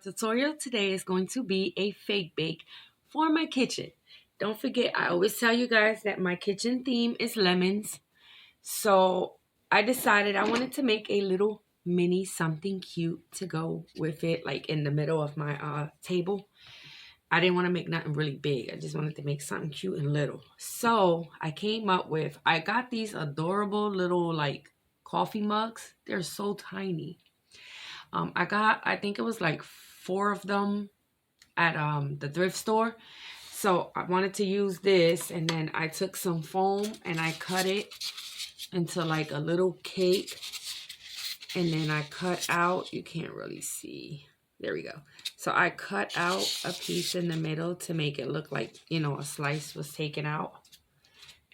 Tutorial today is going to be a fake bake for my kitchen. Don't forget, I always tell you guys that my kitchen theme is lemons. So I decided I wanted to make a little mini something cute to go with it, like in the middle of my table. I didn't want to make nothing really big. I just wanted to make something cute and little. So I got these adorable little like coffee mugs. They're so tiny. I think it was like four of them at the thrift store. So I wanted to use this, and then I took some foam and I cut it into like a little cake, and then I cut out, you can't really see, there we go. So I cut out a piece in the middle to make it look like, a slice was taken out.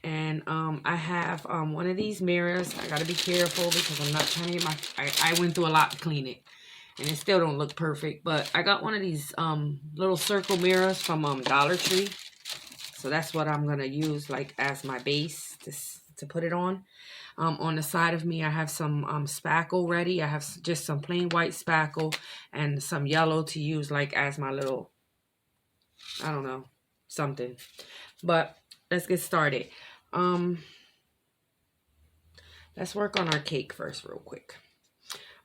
And I have one of these mirrors. I gotta be careful because I'm not trying to get I went through a lot to clean it, and it still don't look perfect. But I got one of these little circle mirrors from Dollar Tree. So that's what I'm gonna use like as my base to put it on. On the side of me, I have some spackle ready. I have just some plain white spackle and some yellow to use like as my little, I don't know, something. But let's get started. Um, let's work on our cake first real quick.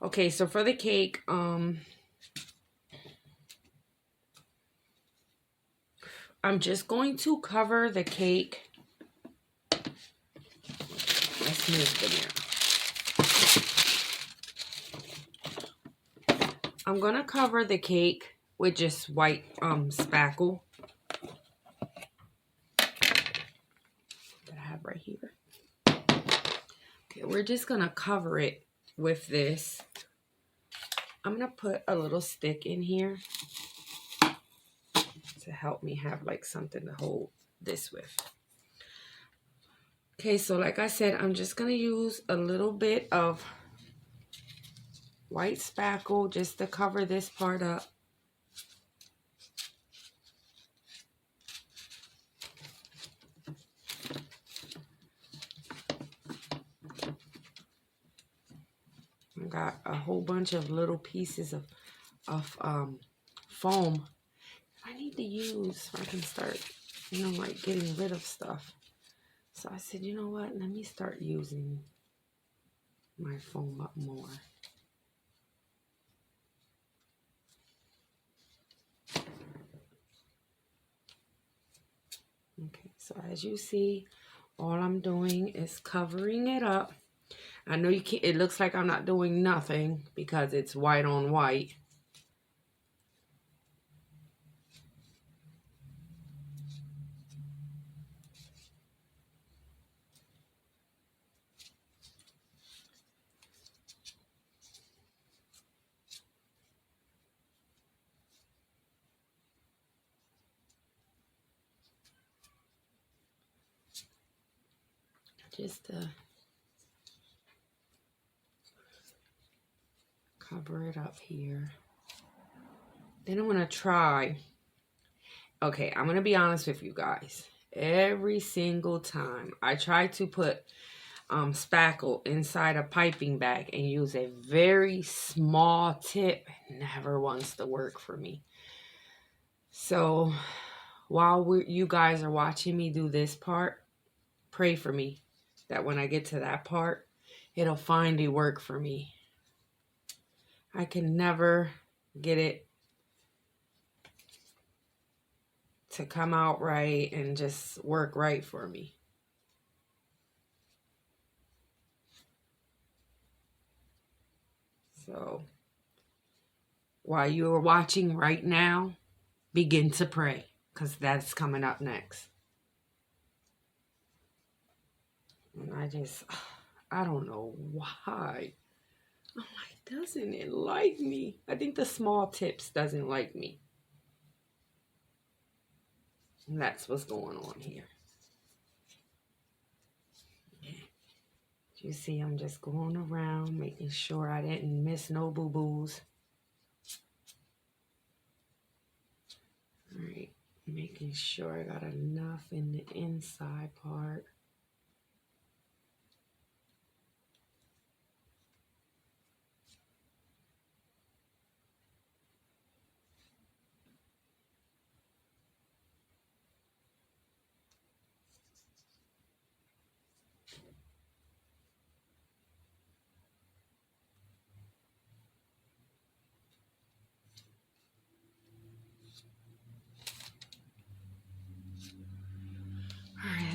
Okay, so for the cake, I'm just going to cover the cake. Let's move the mirror. I'm gonna cover the cake with just white spackle that I have right here. Okay, we're just gonna cover it with this. I'm gonna put a little stick in here to help me have like something to hold this with. Okay, so like I said, I'm just gonna use a little bit of white spackle just to cover this part up. I got a whole bunch of little pieces of foam I need to use so I can start, like getting rid of stuff. So I said, you know what? Let me start using my foam up more. Okay, so as you see, all I'm doing is covering it up. I know you can't, it looks like I'm not doing nothing because it's white on white. Just to cover it up here. Then I'm going to try. Okay, I'm going to be honest with you guys. Every single time I try to put spackle inside a piping bag and use a very small tip, it never wants to work for me. So while you guys are watching me do this part, pray for me that when I get to that part, it'll finally work for me. I can never get it to come out right and just work right for me. So while you are watching right now, begin to pray because that's coming up next. And I don't know why. I'm like, doesn't it like me? I think the small tips doesn't like me. And that's what's going on here. You see, I'm just going around making sure I didn't miss no boo-boos. All right, making sure I got enough in the inside part.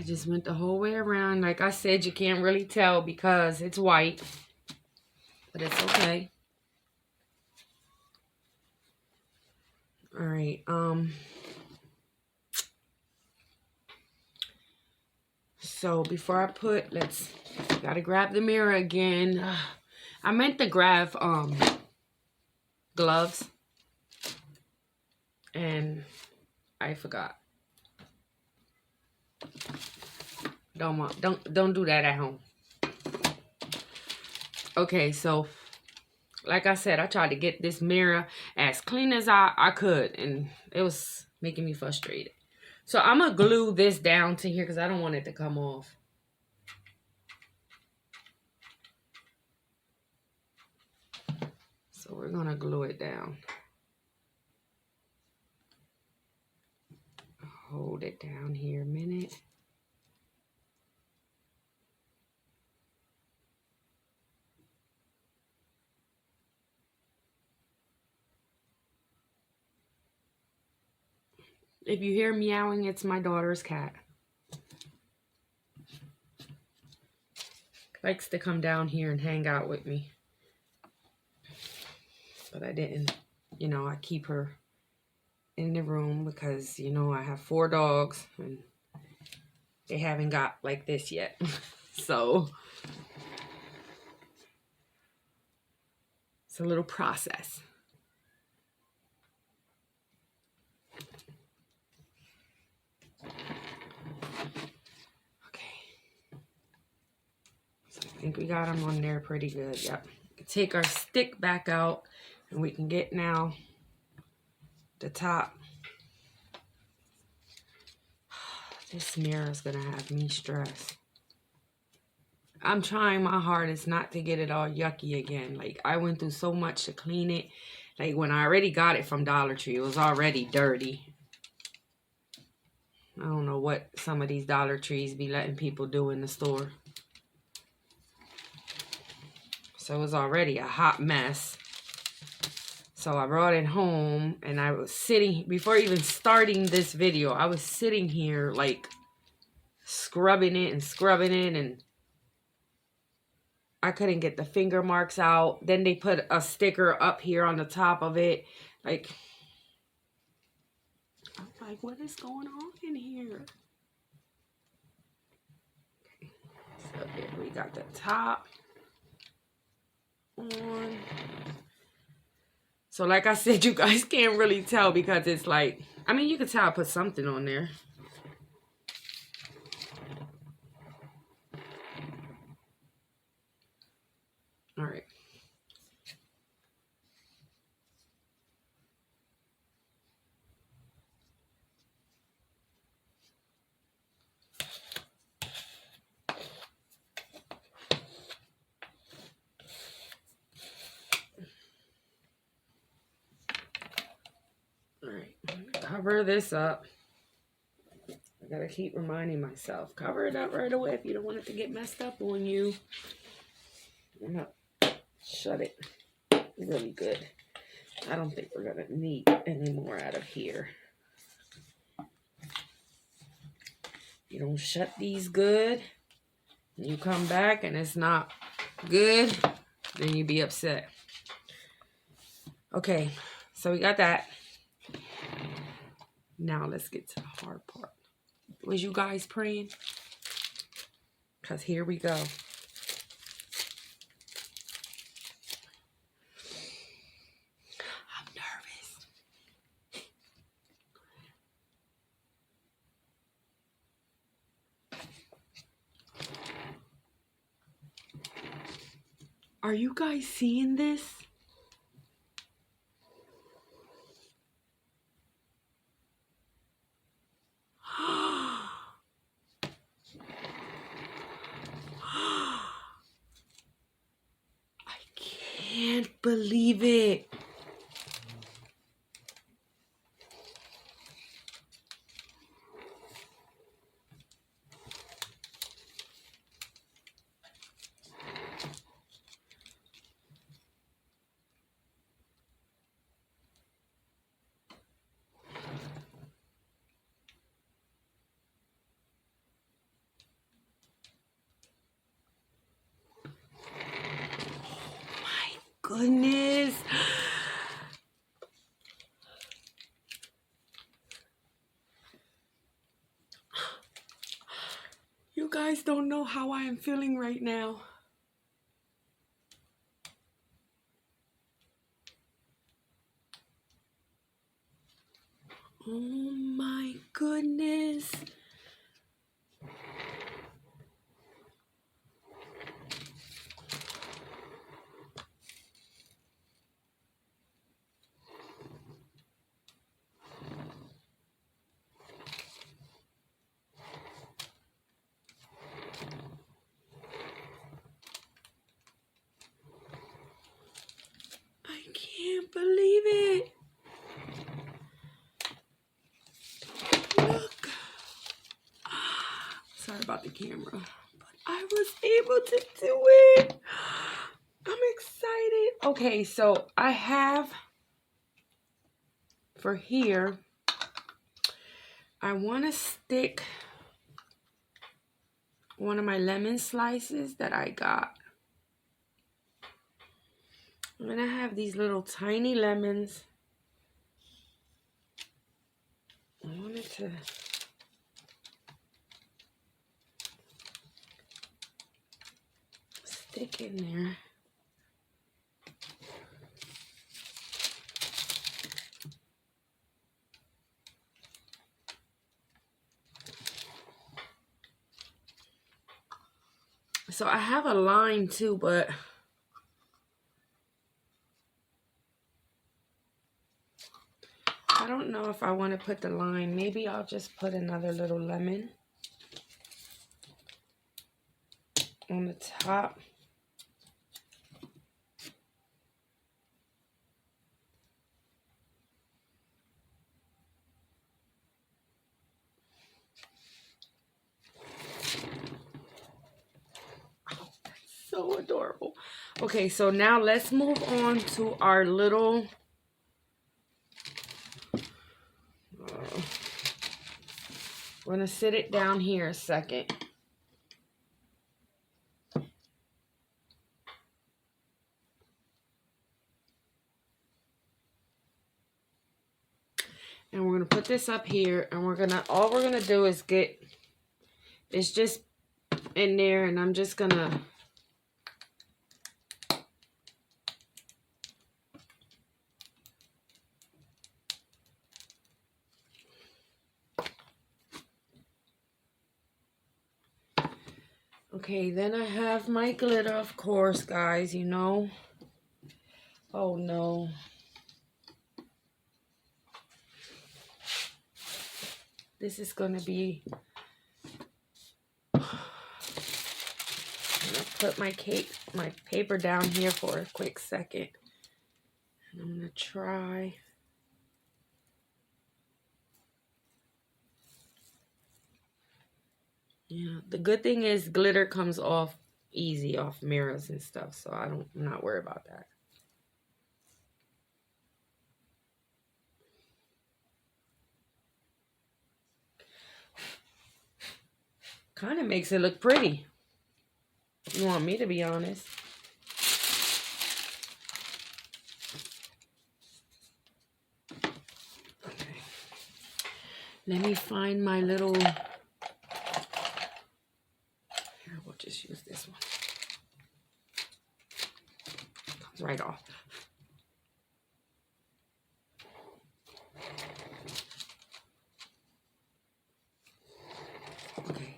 just went the whole way around. Like I said, you can't really tell because it's white. But it's okay. Alright, so before I put, gotta grab the mirror again. I meant to grab, gloves. And I forgot. Don't do that at home. Okay, so like I said, I tried to get this mirror as clean as I could, and it was making me frustrated. So I'm gonna glue this down to here because I don't want it to come off. So we're gonna glue it down. Hold it down here a minute. If you hear meowing, it's my daughter's cat. Likes to come down here and hang out with me. But I didn't, I keep her in the room because, I have 4 dogs and they haven't got like this yet. So it's a little process. I think we got them on there pretty good. Yep. Take our stick back out and we can get now the top. This mirror is going to have me stressed. I'm trying my hardest not to get it all yucky again. Like, I went through so much to clean it. Like, when I already got it from Dollar Tree, it was already dirty. I don't know what some of these Dollar Trees be letting people do in the store. So it was already a hot mess. So I brought it home and I was sitting, before even starting this video, I was sitting here like scrubbing it and I couldn't get the finger marks out. Then they put a sticker up here on the top of it. Like, I was like, what is going on in here? Okay. So here we got the top on. So like I said, you guys can't really tell because it's like, I mean, you can tell I put something on there. All right. All right. Cover this up. I gotta keep reminding myself. Cover it up right away if you don't want it to get messed up on you. I'm gonna shut it really good. I don't think we're gonna need any more out of here. You don't shut these good, and you come back and it's not good, then you be upset. Okay, so we got that. Now let's get to the hard part. Was you guys praying? Because here we go. I'm nervous. Are you guys seeing this? I can't believe it. goodness. You guys don't know how I am feeling right now. Oh my goodness. I can't believe it. Look. Sorry about the camera, but I was able to do it. I'm excited. Okay, so I have for here, I want to stick one of my lemon slices that I got. I'm going to have these little tiny lemons. I wanted to stick in there. So I have a lime too, but I don't know if I want to put the lime. Maybe I'll just put another little lemon on the top. Oh, that's so adorable. Okay, so now let's move on to our little we're going to sit it down here a second. And we're going to put this up here, and all we're going to do is get, it's just in there, and I'm just going to okay, then I have my glitter, of course, guys, you know. Oh, no. This is going to be... I'm going to put my paper down here for a quick second. And I'm going to try... Yeah, the good thing is glitter comes off easy off mirrors and stuff, so I'm not worried about that. Kind of makes it look pretty. If you want me to be honest. Okay. Let me find my little... Here, we'll just use this one. Comes right off. Okay.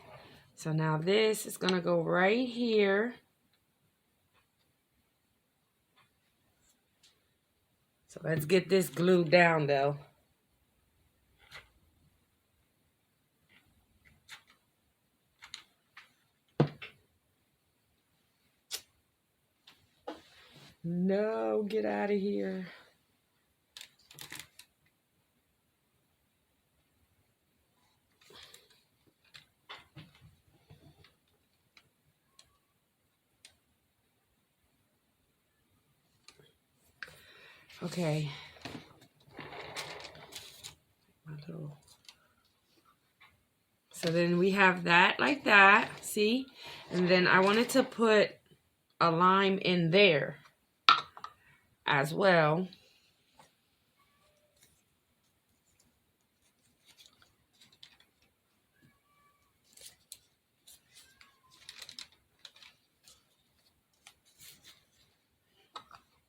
So now this is going to go right here. So let's get this glued down though. No, get out of here. Okay. So then we have that like that, see? And then I wanted to put a lime in there. as well.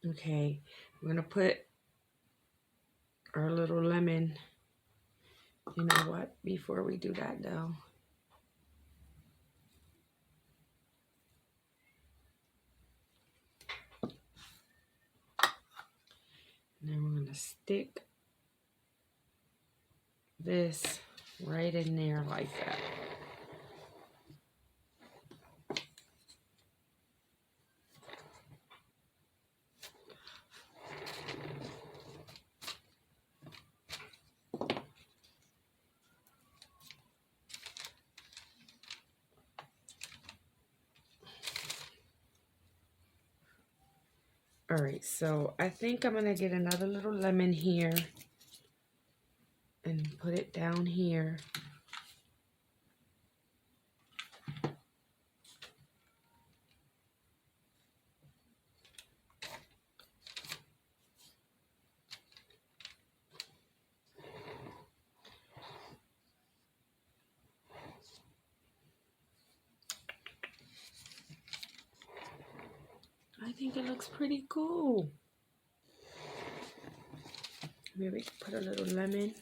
Okay, I'm gonna put our little lemon. You know what? Before we do that though, then we're gonna stick this right in there like that. All right, so I think I'm gonna get another little lemon here and put it down here. I think it looks pretty cool. Maybe we could put a little lemon.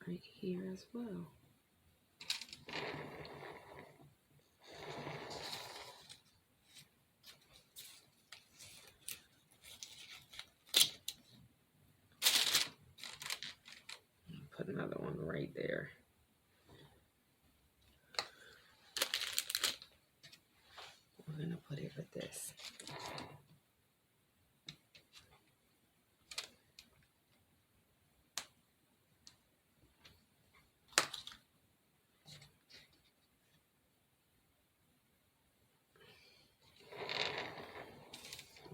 Right here as well. Put another one right there. We're gonna put it with this.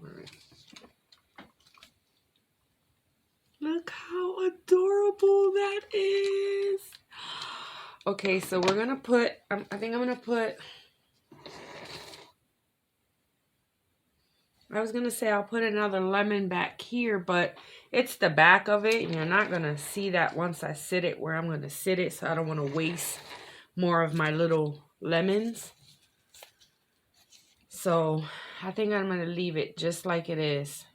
All right. Look how adorable that is. Okay, so we're gonna put, I think I'm gonna put, I was gonna say I'll put another lemon back here, but it's the back of it, and you're not gonna see that once I sit it where I'm gonna sit it, so I don't wanna waste more of my little lemons. So I think I'm gonna leave it just like it is.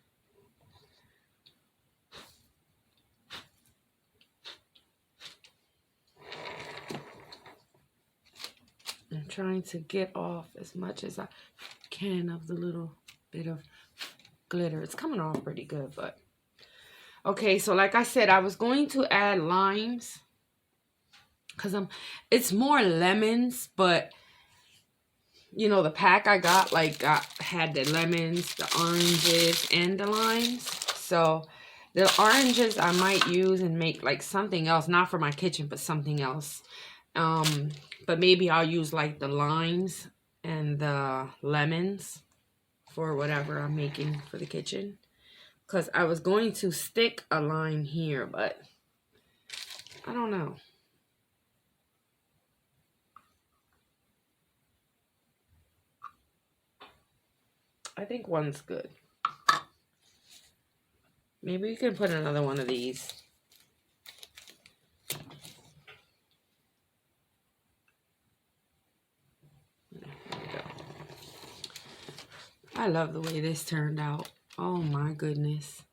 I'm trying to get off as much as I can of the little bit of glitter. It's coming off pretty good, but okay. So like I said, I was going to add limes because it's more lemons, but you know, the pack I got had the lemons, the oranges, and the limes. So the oranges I might use and make like something else, not for my kitchen, but something else. But maybe I'll use like the limes and the lemons for whatever I'm making for the kitchen. Because I was going to stick a lime here, but I don't know. I think one's good. Maybe we can put another one of these. I love the way this turned out. Oh my goodness.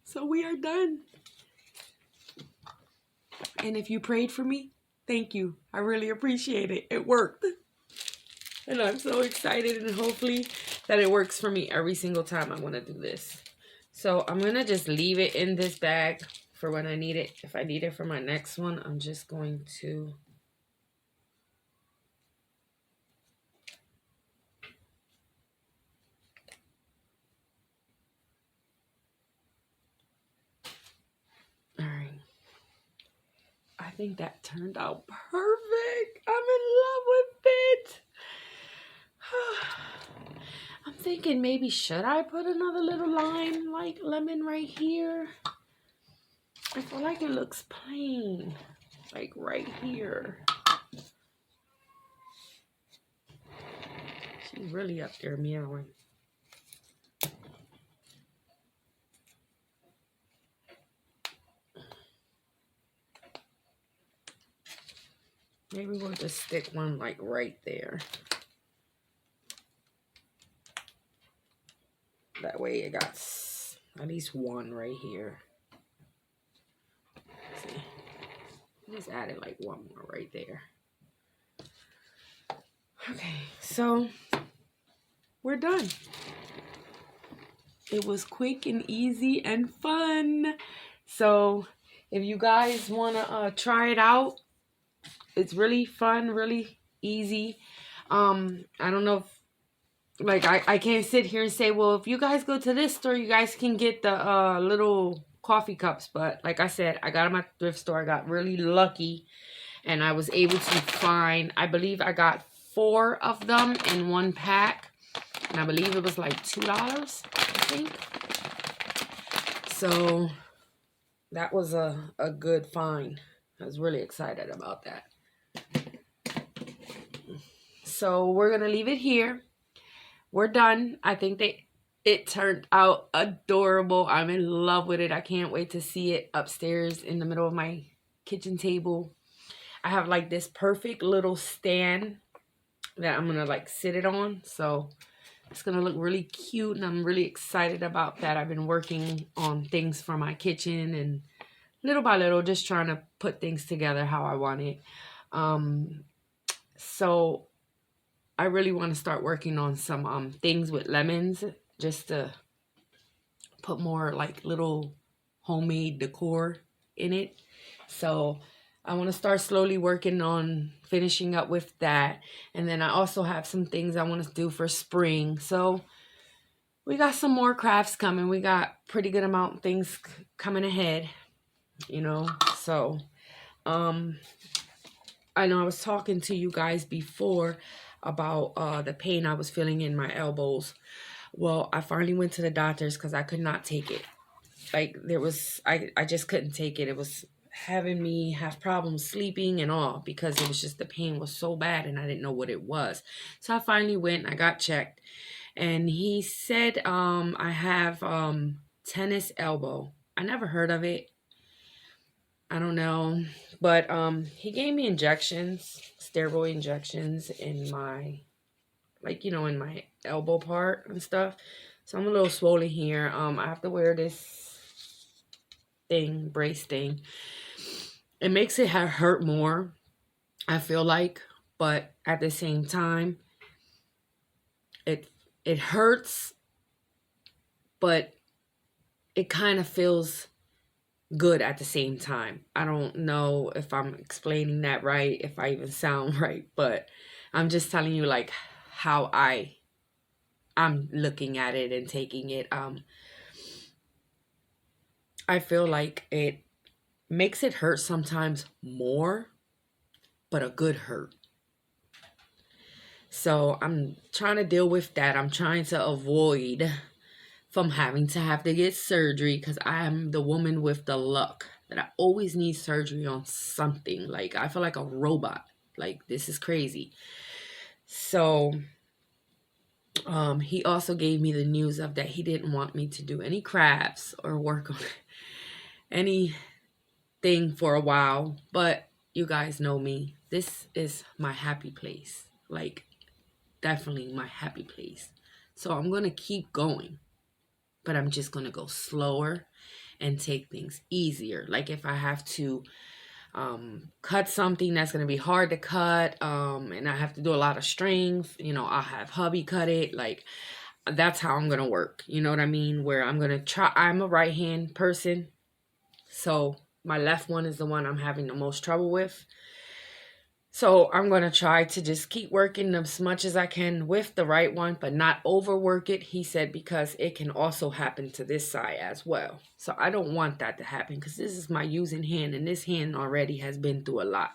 So we are done. And if you prayed for me, thank you. I really appreciate it. It worked. And I'm so excited, and hopefully that it works for me every single time I want to do this. So I'm going to just leave it in this bag for when I need it. If I need it for my next one, I'm just going to all right. I think that turned out perfect. I'm in love with it. I'm thinking maybe should I put another little lime like lemon right here? I feel like it looks plain, like right here. She's really up there meowing. Maybe we'll just stick one like right there. That way it got at least one right here. See, just added like one more right there. Okay, so we're done. It was quick and easy and fun. So if you guys want to try it out, it's really fun, really easy. I don't know if, like, I can't sit here and say, well, if you guys go to this store, you guys can get the little coffee cups. But like I said, I got them at the thrift store. I got really lucky. And I was able to find, I believe I got 4 of them in one pack. And I believe it was like $2, I think. So that was a good find. I was really excited about that. So we're going to leave it here. We're done. I think it turned out adorable. I'm in love with it. I can't wait to see it upstairs in the middle of my kitchen table. I have like this perfect little stand that I'm going to like sit it on. So it's going to look really cute, and I'm really excited about that. I've been working on things for my kitchen and little by little just trying to put things together how I want it. So I really want to start working on some things with lemons, just to put more like little homemade decor in it. So I want to start slowly working on finishing up with that. And then I also have some things I want to do for spring. So we got some more crafts coming. We got pretty good amount of things coming ahead, you know. So I know I was talking to you guys before about the pain I was feeling in my elbows. Well, I finally went to the doctors because I could not take it. Like, I just couldn't take it. It was having me have problems sleeping and all, because it was just, the pain was so bad and I didn't know what it was. So I finally went and I got checked, and he said I have tennis elbow. I never heard of it. I don't know, but he gave me injections, steroid injections in my, like, you know, in my elbow part and stuff. So I'm a little swollen here. I have to wear this thing, brace thing. It makes it hurt more, I feel like, but at the same time, it hurts, but it kind of feels good at the same time. I don't know if I'm explaining that right, if I even sound right, but I'm just telling you like how I'm looking at it and taking it. I feel like it makes it hurt sometimes more, but a good hurt. So I'm trying to deal with that. I'm trying to avoid from having to have to get surgery, because I am the woman with the luck that I always need surgery on something. Like, I feel like a robot. Like, this is crazy. So he also gave me the news of that he didn't want me to do any crafts or work on anything for a while. But you guys know me. This is my happy place. Like, definitely my happy place. So I'm going to keep going. But I'm just going to go slower and take things easier. Like, if I have to cut something that's going to be hard to cut, and I have to do a lot of strings, you know, I'll have hubby cut it. Like, that's how I'm going to work. You know what I mean? Where I'm going to try, I'm a right hand person. So my left one is the one I'm having the most trouble with. So I'm going to try to just keep working as much as I can with the right one, but not overwork it, he said, because it can also happen to this side as well. So I don't want that to happen, because this is my using hand, and this hand already has been through a lot.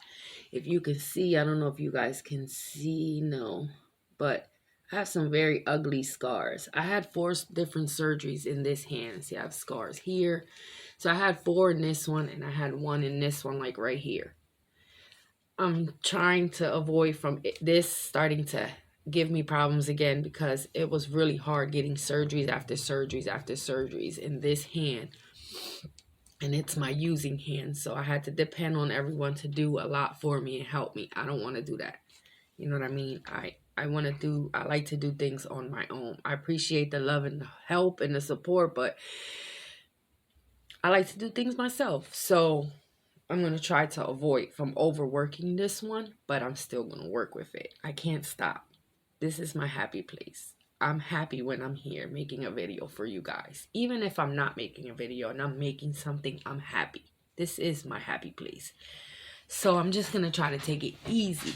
If you can see, I don't know if you guys can see, no, but I have some very ugly scars. I had 4 different surgeries in this hand. See, I have scars here. So I had 4 in this one, and I had 1 in this one, like right here. I'm trying to avoid from this starting to give me problems again, because it was really hard getting surgeries after surgeries after surgeries in this hand. And it's my using hand, so I had to depend on everyone to do a lot for me and help me. I don't want to do that. You know what I mean? I like to do things on my own. I appreciate the love and the help and the support, but I like to do things myself. So I'm going to try to avoid from overworking this one, but I'm still going to work with it. I can't stop. This is my happy place. I'm happy when I'm here making a video for you guys. Even if I'm not making a video and I'm making something, I'm happy. This is my happy place. So I'm just going to try to take it easy.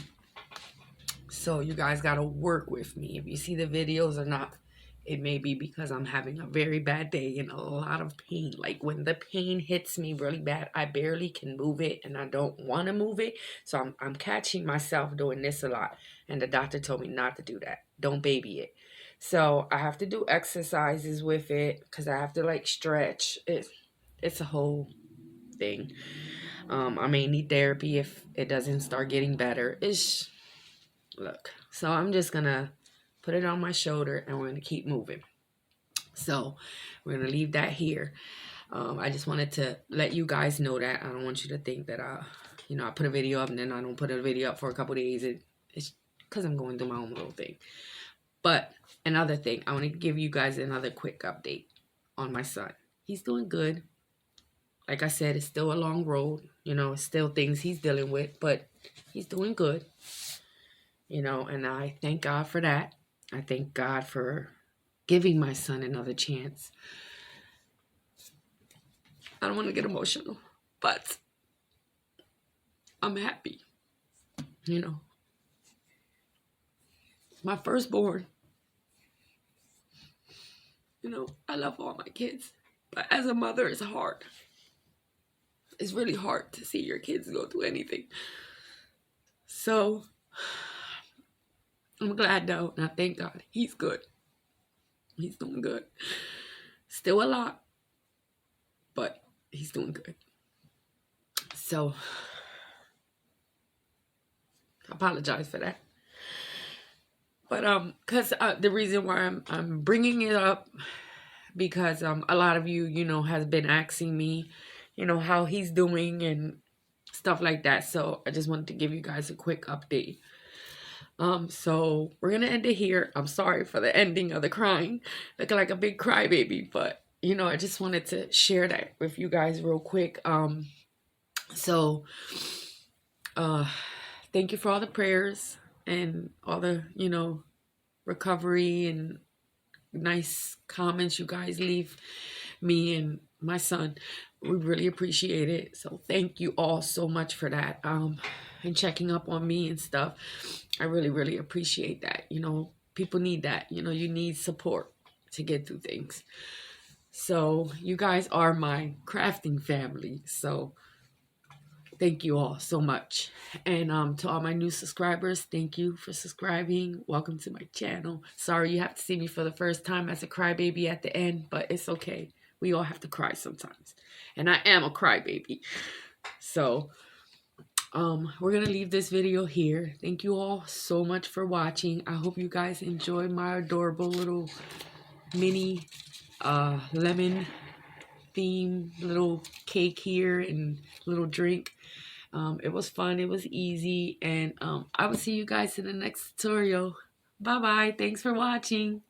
So you guys got to work with me. If you see the videos or not, it may be because I'm having a very bad day and a lot of pain. Like when the pain hits me really bad, I barely can move it and I don't want to move it. So I'm catching myself doing this a lot. And the doctor told me not to do that. Don't baby it. So I have to do exercises with it because I have to like stretch. It's a whole thing. I may need therapy if it doesn't start getting better. Look. So I'm just going to put it on my shoulder and we're going to keep moving. So we're going to leave that here. I just wanted to let you guys know that. I don't want you to think that I put a video up and then I don't put a video up for a couple days. It's because I'm going through my own little thing. But another thing, I want to give you guys another quick update on my son. He's doing good. Like I said, it's still a long road. It's still things he's dealing with, but he's doing good. And I thank God for that. I thank God for giving my son another chance. I don't want to get emotional, but I'm happy. My firstborn. I love all my kids, but as a mother, it's hard. It's really hard to see your kids go through anything. So I'm glad though, and I thank God. He's good. He's doing good. Still a lot, but he's doing good. So I apologize for that. But because the reason why I'm bringing it up, because a lot of you has been asking me, how he's doing and stuff like that. So I just wanted to give you guys a quick update. So we're gonna end it here. I'm sorry for the ending of the crying, looking like a big crybaby, but I just wanted to share that with you guys real quick. So thank you for all the prayers and all the recovery and nice comments you guys leave me and my son. We really appreciate it. So thank you all so much for that. And checking up on me and stuff. I really, really appreciate that. People need that. You need support to get through things. So you guys are my crafting family. So thank you all so much. And to all my new subscribers, thank you for subscribing. Welcome to my channel. Sorry you have to see me for the first time as a crybaby at the end, but it's okay. We all have to cry sometimes. And I am a crybaby. So we're going to leave this video here. Thank you all so much for watching. I hope you guys enjoyed my adorable little mini lemon theme little cake here and little drink. It was fun. It was easy. And I will see you guys in the next tutorial. Bye-bye. Thanks for watching.